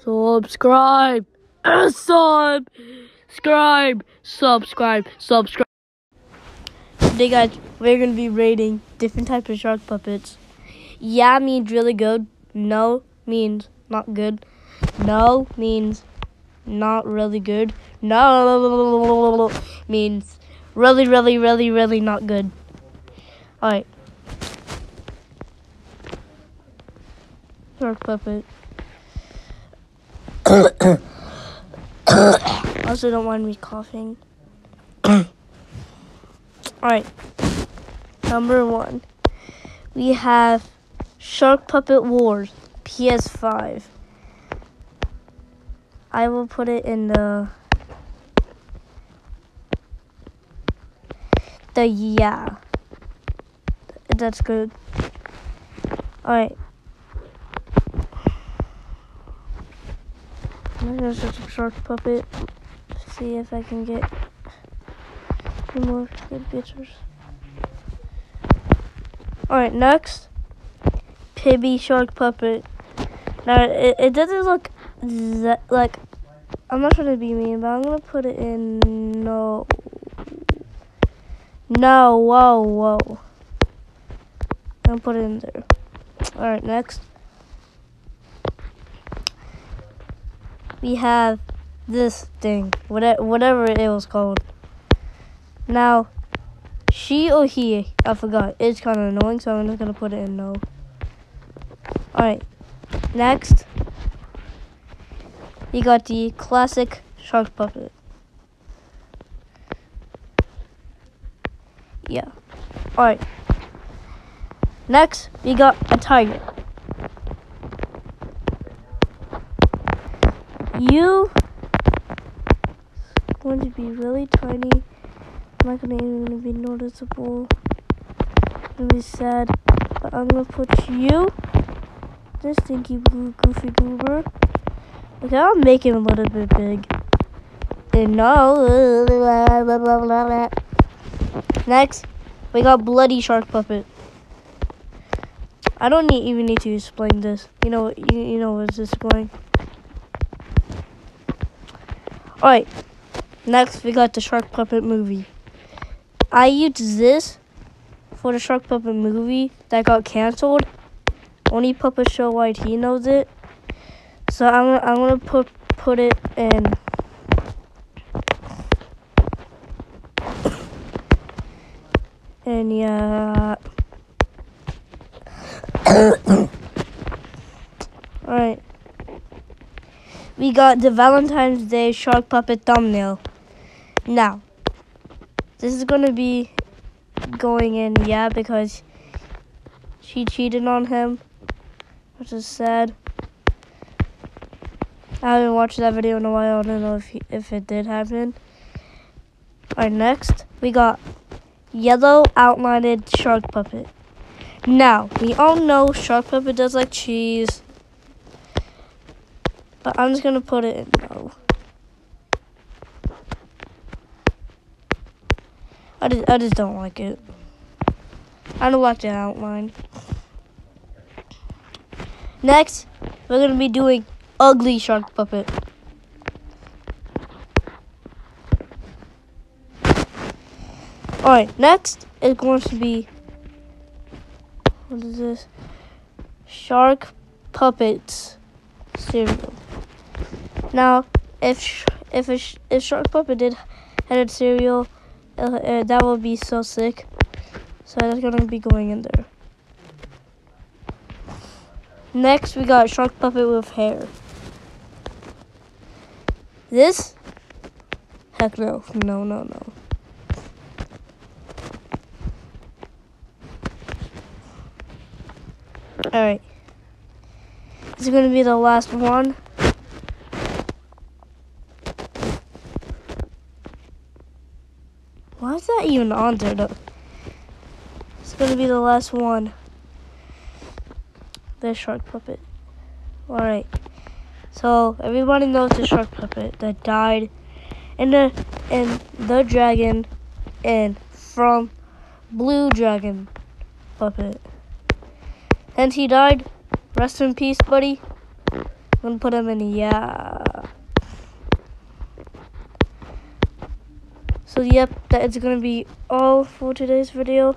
Subscribe. Subscribe. Today, guys, we're going to be rating different types of shark puppets. Yeah means really good. No means not good. No means not really good. No means really not good. Alright. Shark puppet. Also, don't mind me coughing. Alright. Number 1. We have Shark Puppet Wars PS5. I will put it in the yeah. That's good. Alright. I'm gonna search a shark puppet. See if I can get some more good pictures. Alright, next. Pibby shark puppet. Now, it doesn't look like, I'm not trying to be mean, but I'm gonna put it in no. Whoa. I'm gonna put it in there. Alright, next. We have this thing, whatever it was called. Now, she or he, I forgot. It's kind of annoying, so I'm just gonna put it in no. Alright, next. We got the classic shark puppet. Yeah. Alright. Next, we got a tiger. You going to be really tiny. Not gonna even be noticeable. It's gonna be sad. But I'm gonna put you, this stinky blue goofy goober. Okay, I'll make him a little bit big. And no. Next, we got bloody shark puppet. I don't even need to explain this. You know where this is going. Alright, next we got the Shark Puppet movie. I used this for the Shark Puppet movie that got canceled. Only Puppet Show YT knows it. So I'm gonna put it in and yeah. Alright. We got the Valentine's Day shark puppet thumbnail. Now, this is going to be going in, yeah, because she cheated on him, which is sad. I haven't watched that video in a while. I don't know if it did happen. Alright, next, we got yellow outlined shark puppet. Now, we all know shark puppet does like cheese. But I'm just gonna put it in no. I just don't like it. I don't like the outline. Next, we're gonna be doing ugly shark puppet. Alright, next is going to be, what is this? Shark puppets cereal. Now, if Shark Puppet did had a cereal, that would be so sick. So that's gonna be going in there. Next, we got Shark Puppet with hair. This? Heck no. No. Alright. This is gonna be the last one. Why is that even on there though? It's gonna be the last one. The shark puppet. Alright. So everybody knows the shark puppet that died in the dragon and from Blue Dragon puppet. And he died. Rest in peace, buddy. I'm gonna put them in yeah. So yep, that is gonna be all for today's video.